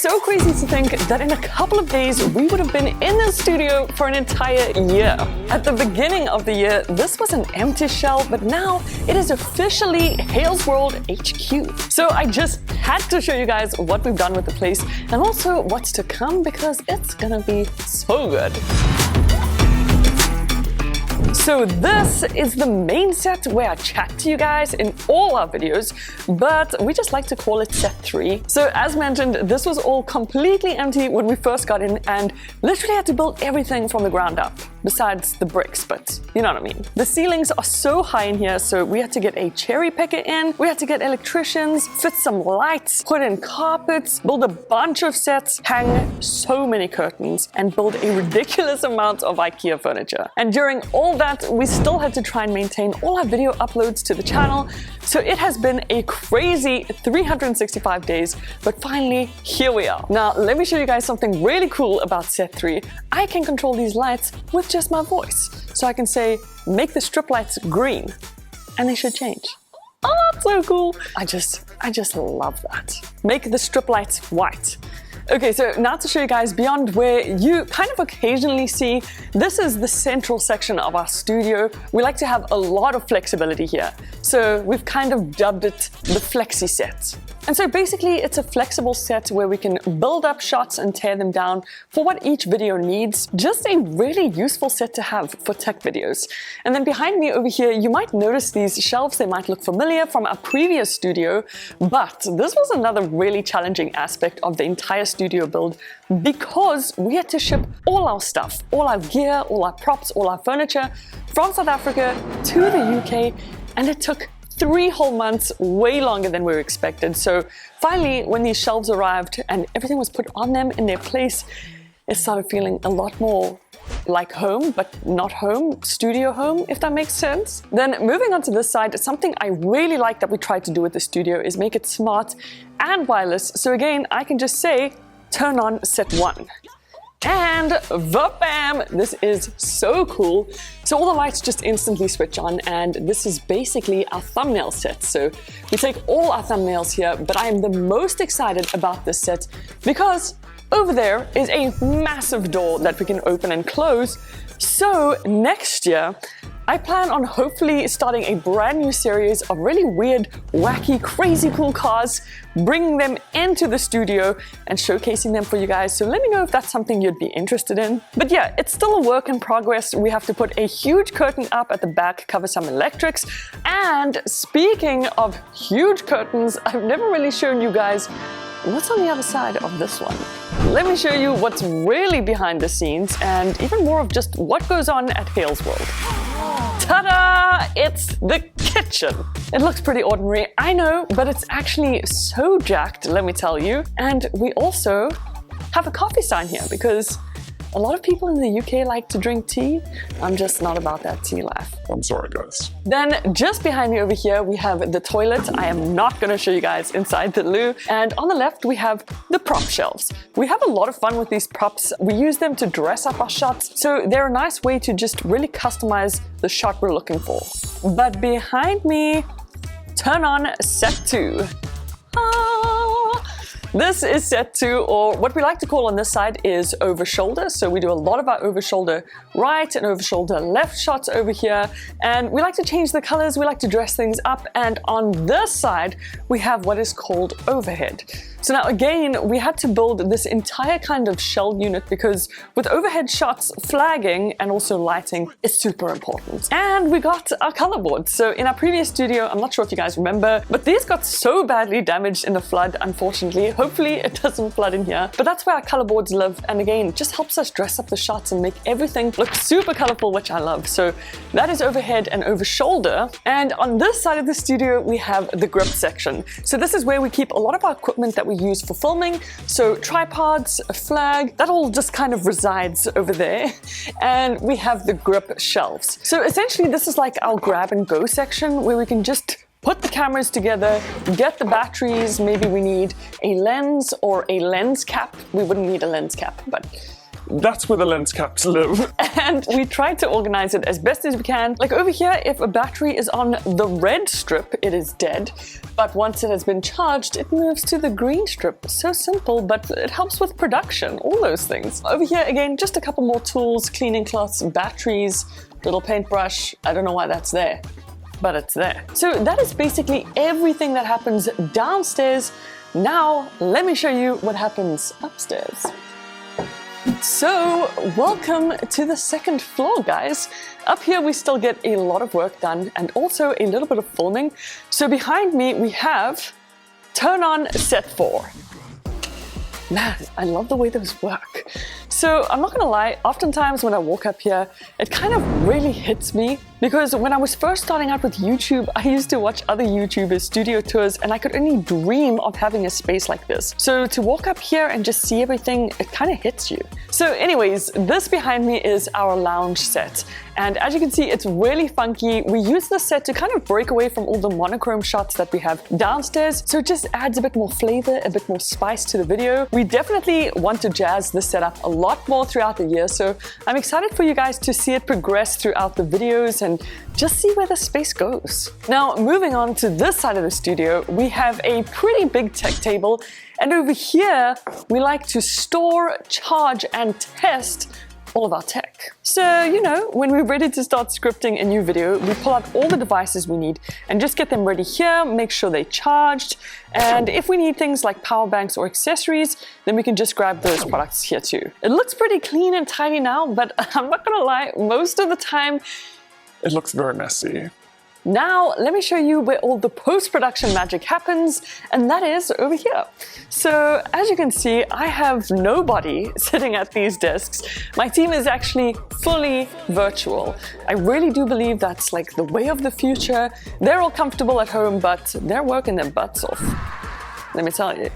so crazy to think that in a couple of days we would have been in the studio for an entire year. At the beginning of the year, this was an empty shell, but now it is officially Hayls World HQ. So I just had to show you guys what we've done with the place and also what's to come because it's gonna be so good. So this is the main set where I chat to you guys in all our videos, but we just like to call it set 3. So as mentioned, this was all completely empty when we first got in and literally had to build everything from the ground up, besides the bricks, but you know what I mean. The ceilings are so high in here, so we had to get a cherry picker in, we had to get electricians, fit some lights, put in carpets, build a bunch of sets, hang so many curtains, and build a ridiculous amount of IKEA furniture. And during all that, we still had to try and maintain all our video uploads to the channel, so it has been a crazy 365 days, but finally, here we are. Now, let me show you guys something really cool about set 3. I can control these lights with just my voice. So I can say, make the strip lights green, and they should change. Oh, that's so cool. I just love that. Make the strip lights white. Okay, so now to show you guys beyond where you kind of occasionally see, this is the central section of our studio. We like to have a lot of flexibility here. So we've kind of dubbed it the flexi set. And so basically it's a flexible set where we can build up shots and tear them down for what each video needs. Just a really useful set to have for tech videos. And then behind me over here, you might notice these shelves. They might look familiar from our previous studio, but this was another really challenging aspect of the entire studio build because we had to ship all our stuff, all our gear, all our props, all our furniture from South Africa to the UK, and it took 3 whole months, way longer than we were expected. So finally, when these shelves arrived and everything was put on them in their place, it started feeling a lot more like home, but not home, studio home, if that makes sense. Then moving on to this side, something I really like that we tried to do with the studio is make it smart and wireless. So again, I can just say, turn on set 1. And bam! This is so cool. So all the lights just instantly switch on, and this is basically our thumbnail set. So we take all our thumbnails here, but I am the most excited about this set because over there is a massive door that we can open and close. So next year, I plan on hopefully starting a brand new series of really weird, wacky, crazy cool cars, bringing them into the studio and showcasing them for you guys. So let me know if that's something you'd be interested in. But yeah, it's still a work in progress. We have to put a huge curtain up at the back, cover some electrics. And speaking of huge curtains, I've never really shown you guys what's on the other side of this one. Let me show you what's really behind the scenes and even more of just what goes on at Hayls World. Ta-da! It's the kitchen. It looks pretty ordinary, I know, but it's actually so jacked, let me tell you. And we also have a coffee sign here because a lot of people in the UK like to drink tea. I'm just not about that tea life. I'm sorry, guys. Then just behind me over here, we have the toilet. I am not going to show you guys inside the loo. And on the left, we have the prop shelves. We have a lot of fun with these props. We use them to dress up our shots. So they're a nice way to just really customize the shot we're looking for. But behind me, turn on set 2. This is set 2, or what we like to call on this side is over shoulder. So we do a lot of our over shoulder right and over shoulder left shots over here. And we like to change the colors, we like to dress things up. And on this side, we have what is called overhead. So now again, we had to build this entire kind of shell unit because with overhead shots, flagging and also lighting is super important. And we got our color boards. So in our previous studio, I'm not sure if you guys remember, but these got so badly damaged in the flood, unfortunately. Hopefully it doesn't flood in here, but that's where our color boards live. And again, it just helps us dress up the shots and make everything look super colorful, which I love. So that is overhead and over shoulder. And on this side of the studio, we have the grip section. So this is where we keep a lot of our equipment that we use for filming. So tripods, a flag, that all just kind of resides over there. And we have the grip shelves. So essentially this is like our grab and go section where we can just put the cameras together, get the batteries, maybe we need a lens or a lens cap. We wouldn't need a lens cap, but That's where the lens caps live. And we try to organize it as best as we can. Like over here, if a battery is on the red strip, it is dead. But once it has been charged, it moves to the green strip. So simple, but it helps with production, all those things. Over here, again, just a couple more tools, cleaning cloths, batteries, little paintbrush. I don't know why that's there, but it's there. So that is basically everything that happens downstairs. Now, let me show you what happens upstairs. So, welcome to the second floor, guys. Up here we still get a lot of work done and also a little bit of filming. So behind me we have Turn On Set 4. Man, I love the way those work. So I'm not gonna lie, oftentimes when I walk up here, it kind of really hits me because when I was first starting out with YouTube, I used to watch other YouTubers' studio tours and I could only dream of having a space like this. So to walk up here and just see everything, it kind of hits you. So anyways, this behind me is our lounge set. And as you can see, it's really funky. We use this set to kind of break away from all the monochrome shots that we have downstairs. So it just adds a bit more flavor, a bit more spice to the video. We definitely want to jazz this setup a lot more throughout the year. So I'm excited for you guys to see it progress throughout the videos and just see where the space goes. Now, moving on to this side of the studio, we have a pretty big tech table. And over here, we like to store, charge, and test all of our tech. So, you know, when we're ready to start scripting a new video, we pull out all the devices we need and just get them ready here, make sure they're charged. And if we need things like power banks or accessories, then we can just grab those products here too. It looks pretty clean and tidy now, but I'm not gonna lie, most of the time, It looks very messy. Now, let me show you where all the post-production magic happens, and that is over here. So, as you can see, I have nobody sitting at these desks. My team is actually fully virtual. I really do believe that's like the way of the future. They're all comfortable at home, but they're working their butts off. Let me tell you.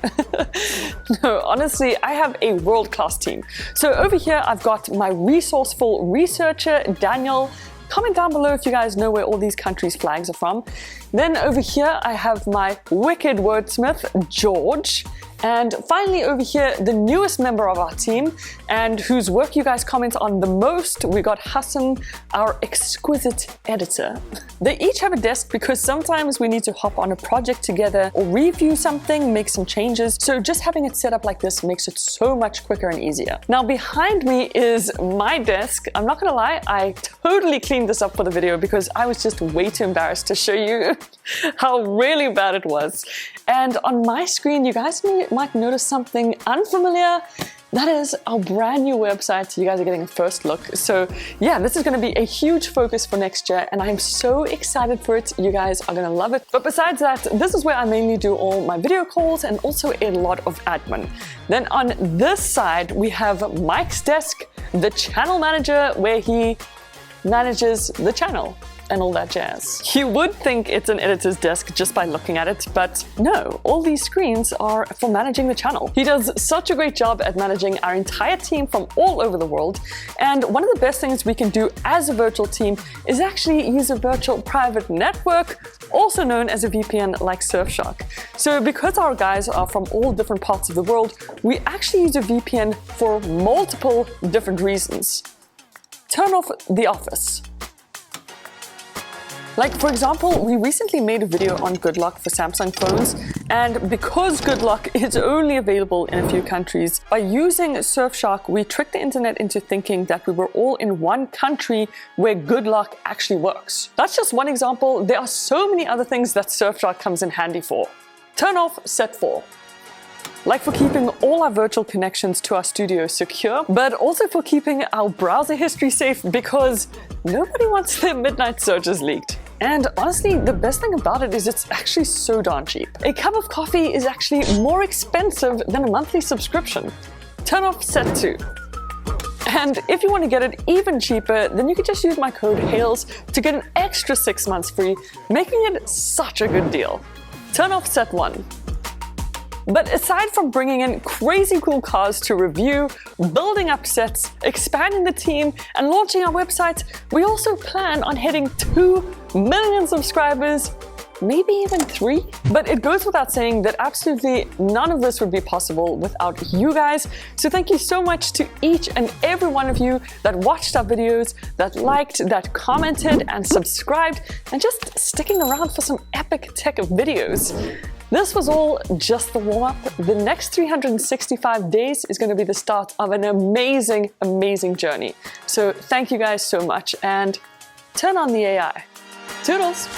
No, honestly, I have a world-class team. So over here, I've got my resourceful researcher, Daniel. Comment down below if you guys know where all these countries' flags are from. Then over here, I have my wicked wordsmith, George. And finally over here, the newest member of our team and whose work you guys comment on the most, we got Hassan, our exquisite editor. They each have a desk because sometimes we need to hop on a project together or review something, make some changes. So just having it set up like this makes it so much quicker and easier. Now behind me is my desk. I'm not gonna lie, I totally cleaned this up for the video because I was just way too embarrassed to show you how really bad it was. And on my screen, you guys might notice something unfamiliar. That is our brand new website. You guys are getting a first look. So yeah, this is gonna be a huge focus for next year and I'm so excited for it. You guys are gonna love it. But besides that, this is where I mainly do all my video calls and also a lot of admin. Then on this side, we have Mike's desk, the channel manager, where he manages the channel and all that jazz. You would think it's an editor's desk just by looking at it, but no, all these screens are for managing the channel. He does such a great job at managing our entire team from all over the world. And one of the best things we can do as a virtual team is actually use a virtual private network, also known as a VPN like Surfshark. So because our guys are from all different parts of the world, we actually use a VPN for multiple different reasons. Turn off the office. Like, for example, we recently made a video on Good Lock for Samsung phones, and because Good Lock is only available in a few countries, by using Surfshark, we tricked the internet into thinking that we were all in one country where Good Lock actually works. That's just one example. There are so many other things that Surfshark comes in handy for. Turn off Set 4. Like for keeping all our virtual connections to our studio secure, but also for keeping our browser history safe because nobody wants their midnight searches leaked. And honestly, the best thing about it is it's actually so darn cheap. A cup of coffee is actually more expensive than a monthly subscription. Turn off Set 2. And if you want to get it even cheaper, then you can just use my code Hayls to get an extra 6 months free, making it such a good deal. Turn off Set 1. But aside from bringing in crazy cool cars to review, building up sets, expanding the team, and launching our website, we also plan on hitting 2 million subscribers maybe even 3. But it goes without saying that absolutely none of this would be possible without you guys. So thank you so much to each and every one of you that watched our videos, that liked, that commented and subscribed, and just sticking around for some epic tech videos. This was all just the warm-up. The next 365 days is going to be the start of an amazing, amazing journey. So thank you guys so much, and turn on the AI. Toodles!